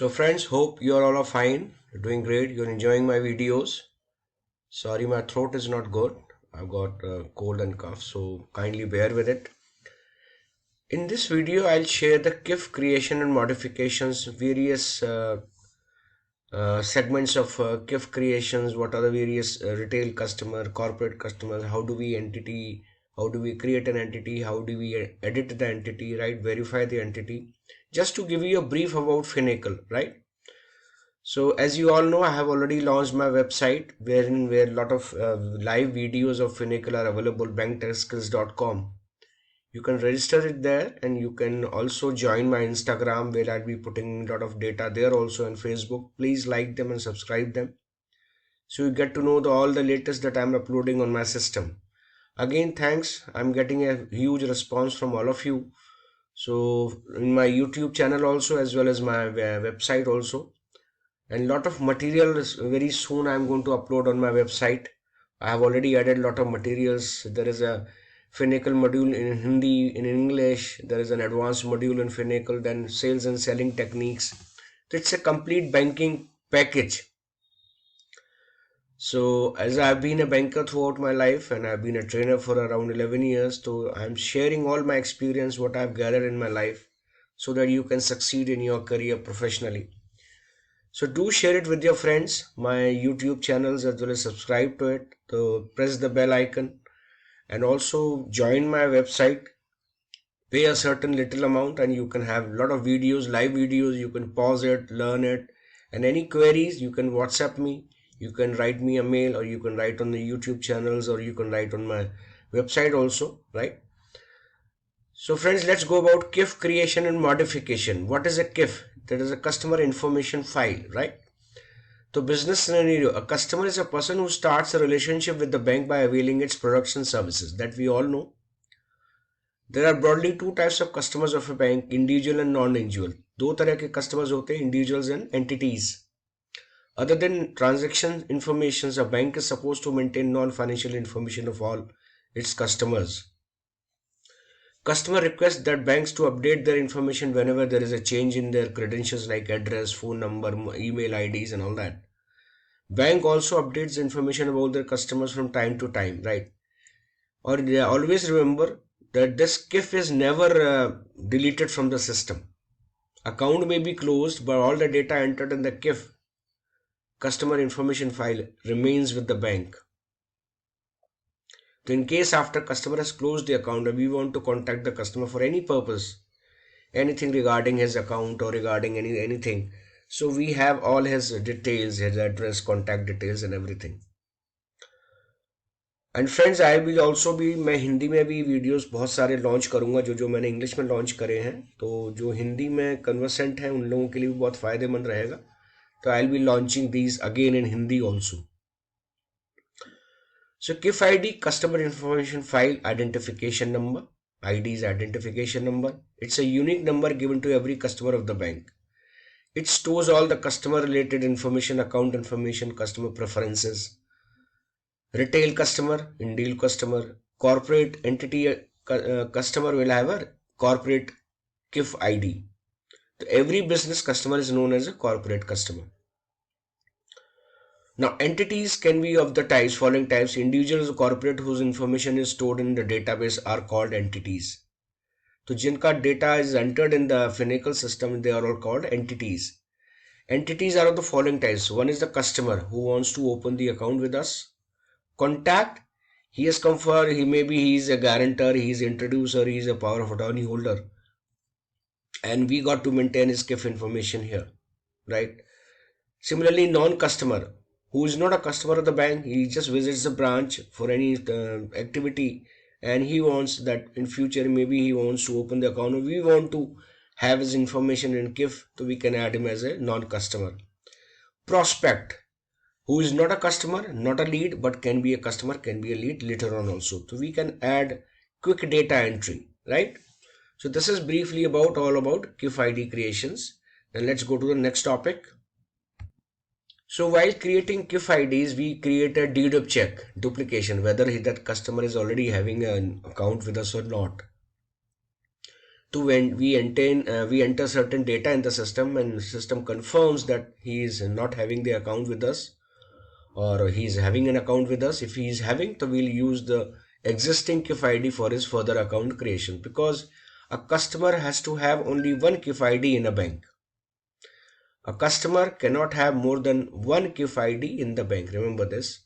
So friends, hope you are all fine. You're doing great. You're enjoying my videos. Sorry, my throat is not good. I've got cold and cough, so kindly bear with it. In this video, I'll share the KIF creation and modifications, various segments of KIF creations. What are the various retail customer, corporate customers? How do we create an entity? How do we edit the entity? Right? Verify the entity. Just to give you a brief about Finacle, right? So as you all know, I have already launched my website where a lot of live videos of Finacle are available, BankTekSkills.com. You can register it there, and you can also join my Instagram where I'll be putting a lot of data there also, and Facebook. Please like them and subscribe them so you get to know all the latest that I'm uploading on my system. Again, thanks. I'm getting a huge response from all of you. So in my YouTube channel also, as well as my website also, and lot of material is very soon I'm going to upload on my website. I have already added a lot of materials. There is a Finacle module in Hindi, in English. There is an advanced module in Finacle, then sales and selling techniques. So it's a complete banking package. So as I've been a banker throughout my life, and I've been a trainer for around 11 years, so I'm sharing all my experience, what I've gathered in my life, so that you can succeed in your career professionally. So do share it with your friends, my YouTube channels, as well as subscribe to it. So press the bell icon and also join my website. Pay a certain little amount and you can have a lot of videos, live videos. You can pause it, learn it, and any queries you can WhatsApp me. You can write me a mail, or you can write on the YouTube channels, or you can write on my website also, right? So friends, let's go about KIF creation and modification. What is a KIF? That is a customer information file, right? So business scenario, a customer is a person who starts a relationship with the bank by availing its products and services, that we all know. There are broadly two types of customers of a bank, individual and non-individual. दो तरह के customers होते हैं, individuals and entities. Other than transaction information, a bank is supposed to maintain non-financial information of all its customers. Customer requests that banks to update their information whenever there is a change in their credentials like address, phone number, email IDs and all that. Bank also updates information about their customers from time to time, right? Or they always remember that this KIF is never deleted from the system. Account may be closed, but all the data entered in the KIF, customer information file, remains with the bank. So in case after customer has closed the account and we want to contact the customer for any purpose, anything regarding his account or regarding anything, so we have all his details, his address, contact details and everything. And friends I will also भी, मैं हिंदी में भी videos बहुत सारे launch करूंगा जो मैंने English में लॉन्च करे हैं, तो जो हिंदी में कन्वर्सेंट हैं उन लोगों के लिए भी बहुत फ़ायदेमंद रहेगा. तो I will be launching these again in Hindi also. So KIF ID, customer information file, identification number. ID is identification number. It's a unique number given to every customer of the bank. It stores all the customer related information, account information, customer preferences. Retail customer, individual customer, corporate entity customer will have a corporate KIF ID. So every business customer is known as a corporate customer. Now entities can be of the types, following types. Individuals or corporate whose information is stored in the database are called entities. So जिनका data is entered in the Finacle system, they are all called entities. Entities are of the following types. One is the customer who wants to open the account with us. Contact, he has come for, he is a guarantor, he is introducer, he is a power of attorney holder, and we got to maintain his KIF information here, right? Similarly, non-customer, who is not a customer of the bank, he just visits the branch for any activity, and he wants that in future maybe he wants to open the account, or we want to have his information in KIF, so we can add him as a non-customer. Prospect, who is not a customer, not a lead, but can be a customer, can be a lead later on also. So we can add quick data entry, right? So this is briefly all about KIF ID creations. Then let's go to the next topic. So while creating KIF IDs, we create a dedupe check, duplication, whether that customer is already having an account with us or not. to when we enter certain data in the system, and the system confirms that he is not having the account with us, or he is having an account with us. If he is having, so we'll use the existing KIF ID for his further account creation, because a customer has to have only one KIF ID in a bank. A customer cannot have more than one KIF ID in the bank. Remember this.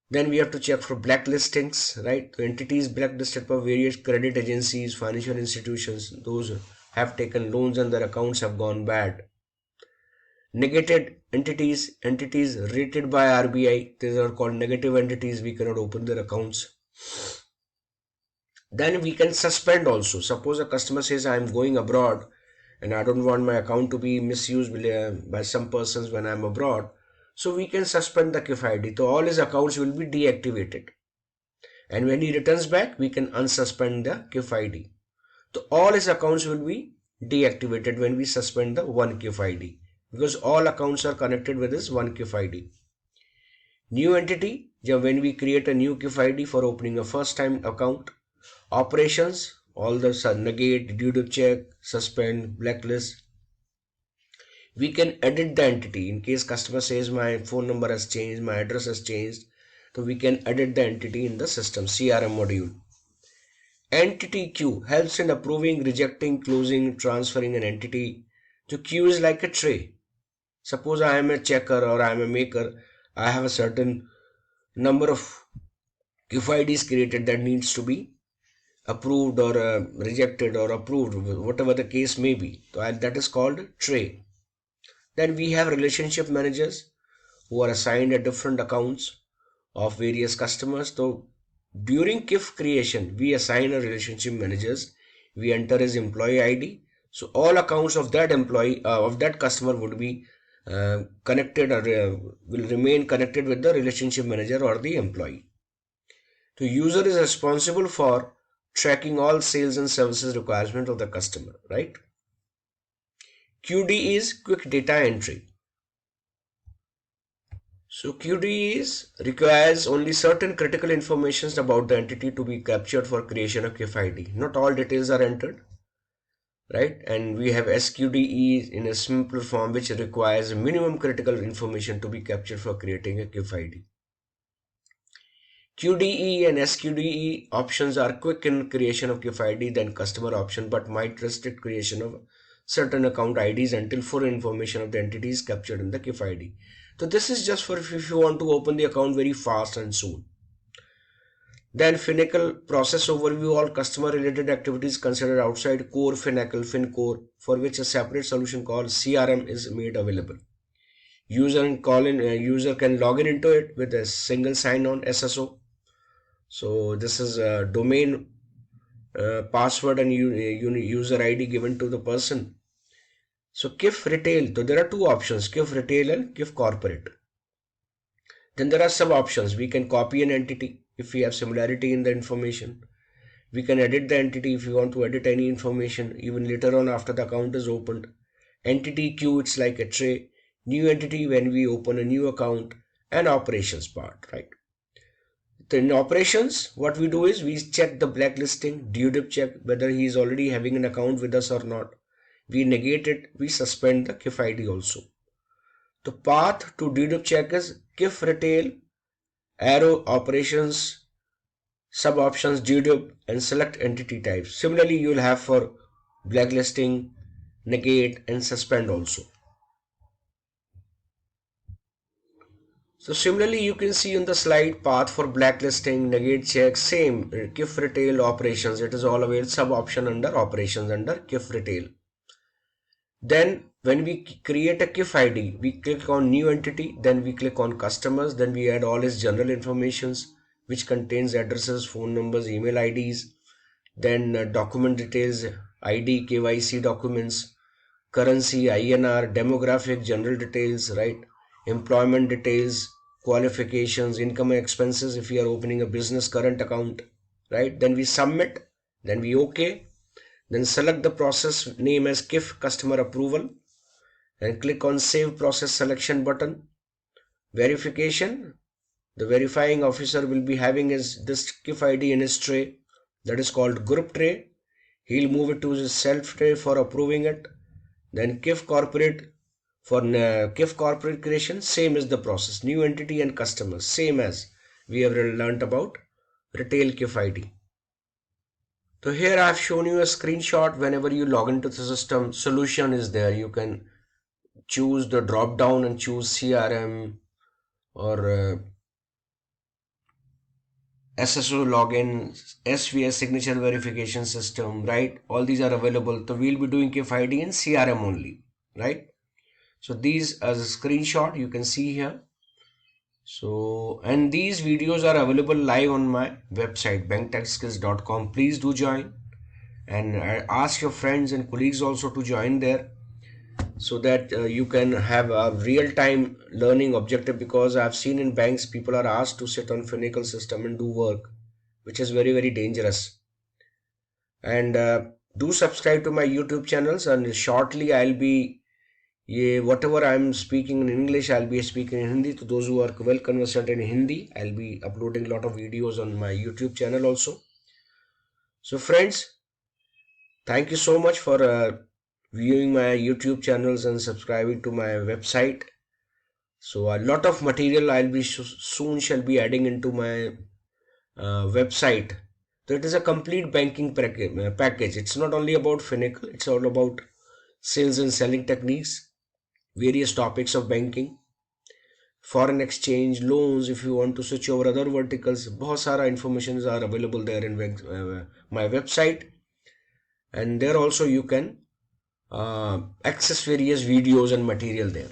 Then we have to check for blacklistings, right? The entities blacklisted for various credit agencies, financial institutions, those have taken loans and their accounts have gone bad. Negated entities, entities rated by RBI, these are called negative entities, we cannot open their accounts. Then we can suspend also. Suppose a customer says, I am going abroad and I don't want my account to be misused by some persons when I am abroad. So we can suspend the KIF ID. So all his accounts will be deactivated. And when he returns back, we can unsuspend the KIF ID. So all his accounts will be deactivated when we suspend the one KIF ID, because all accounts are connected with this one KIF ID. New entity, when we create a new KIF ID for opening a first time account. Operations, all the negate, dedupe check, suspend, blacklist. We can edit the entity in case customer says my phone number has changed, my address has changed. So we can edit the entity in the system CRM module. Entity queue helps in approving, rejecting, closing, transferring an entity. So queue is like a tray. Suppose I am a checker or I am a maker. I have a certain number of KIF IDs created that needs to be approved or rejected or approved, whatever the case may be. So that is called tray. Then we have relationship managers who are assigned at different accounts of various customers. So during KIF creation, we assign a relationship managers. We enter his employee ID. So all accounts of that employee of that customer would be connected or will remain connected with the relationship manager or the employee. The user is responsible for tracking all sales and services requirement of the customer, right? QD is quick data entry. So QD requires only certain critical information about the entity to be captured for creation of KIF ID. Not all details are entered, right? And we have SQDE in a simpler form, which requires minimum critical information to be captured for creating a KIF ID. QDE and SQDE options are quick in creation of KIF ID than customer option, but might restrict creation of certain account IDs until full information of the entity is captured in the KIF ID. So this is just for if you want to open the account very fast and soon. Then Finacle process overview, all customer related activities considered outside core Finacle FinCore, for which a separate solution called CRM is made available. User can log in into it with a single sign-on SSO. So this is a domain password and user ID given to the person. So KIF retail, so there are two options, KIF retail and KIF corporate. Then there are sub options. We can copy an entity if we have similarity in the information. We can edit the entity if you want to edit any information even later on after the account is opened. Entity queue, it's like a tray. New entity when we open a new account, and operations part, right? In operations, what we do is we check the blacklisting, dedupe check whether he is already having an account with us or not. We negate it, we suspend the KIF ID also. The path to dedupe check is KIF retail, arrow operations, sub options dedupe, and select entity types. Similarly, you will have for blacklisting, negate, and suspend also. So similarly, you can see on the slide path for blacklisting, negate check, same KIF retail operations. It is all available sub option under operations under KIF retail. Then when we create a KIF ID, we click on new entity, then we click on customers, then we add all his general informations, which contains addresses, phone numbers, email IDs, then document details, ID, KYC documents, currency, INR, demographic, general details, right? Employment details, qualifications, income and expenses if we are opening a business current account, right? Then we submit, then we OK, then select the process name as KIF customer approval and click on save process selection button. Verification, the verifying officer will be having this KIF ID in his tray, that is called group tray. He'll move it to his self tray for approving it. Then KIF corporate, for KIF corporate creation, same is the process. New entity and customer, same as we have learnt about retail KIF ID. So here I have shown you a screenshot. Whenever you log into the system, solution is there. You can choose the drop down and choose CRM or SSO login, SVS signature verification system, right? All these are available. So we'll be doing KIF ID in CRM only, right? So these as a screenshot you can see here. So, and these videos are available live on my website BankTekSkills.com. Please do join, and ask your friends and colleagues also to join there, so that you can have a real-time learning objective, because I've seen in banks people are asked to sit on Finacle system and do work, which is very, very dangerous. And do subscribe to my YouTube channels, and shortly I'll be whatever I'm speaking in English, I'll be speaking in Hindi. To those who are well conversant in Hindi, I'll be uploading a lot of videos on my YouTube channel also. So friends, thank you so much for viewing my YouTube channels and subscribing to my website. So a lot of material I'll be soon shall be adding into my website. So it is a complete banking package. It's not only about Finacle, it's all about sales and selling techniques, various topics of banking, foreign exchange, loans. If you want to switch over other verticals, बहुत सारा informations are available there in my website, and there also you can access various videos and material there.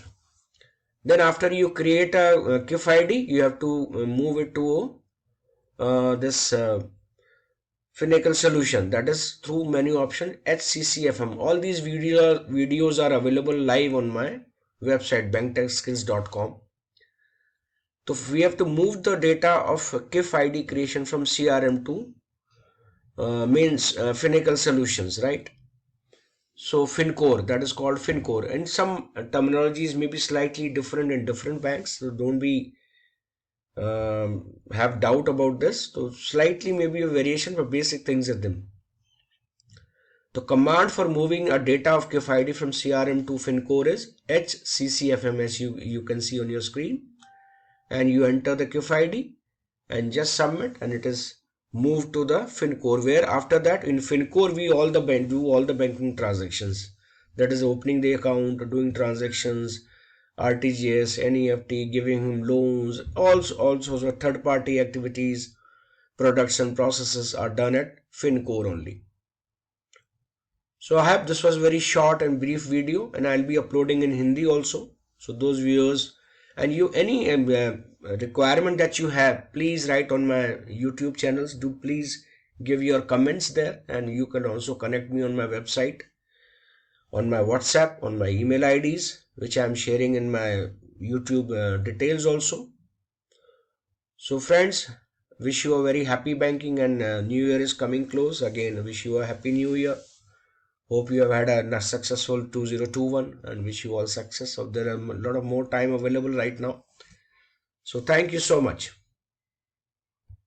Then after you create a KIF ID, you have to move it to this Finacle solution, that is through menu option HCCFM. All these videos are available live on my website BankTekSkills.com. So we have to move the data of KIF ID creation from CRM to Finacle solutions, right? So FinCore, that is called FinCore, and some terminologies may be slightly different in different banks. So don't be have doubt about this. So slightly maybe a variation, but basic things are them. The command for moving a data of KIF ID from CRM to FinCore is HCCFM, as you can see on your screen, and you enter the KIF ID and just submit, and it is moved to the FinCore, where after that in FinCore we do all the banking transactions, that is opening the account, doing transactions, RTGS, NEFT, giving him loans, all sorts of third party activities, products and processes are done at FinCore only. So I hope this was very short and brief video, and I'll be uploading in Hindi also. So those viewers, and you any requirement that you have, please write on my YouTube channels. Do please give your comments there, and you can also connect me on my website, on my WhatsApp, on my email IDs, which I am sharing in my YouTube details also. So friends, wish you a very happy banking, and New Year is coming close. Again, wish you a happy New Year. Hope you have had a successful 2021, and wish you all success. So there are a lot of more time available right now. So thank you so much.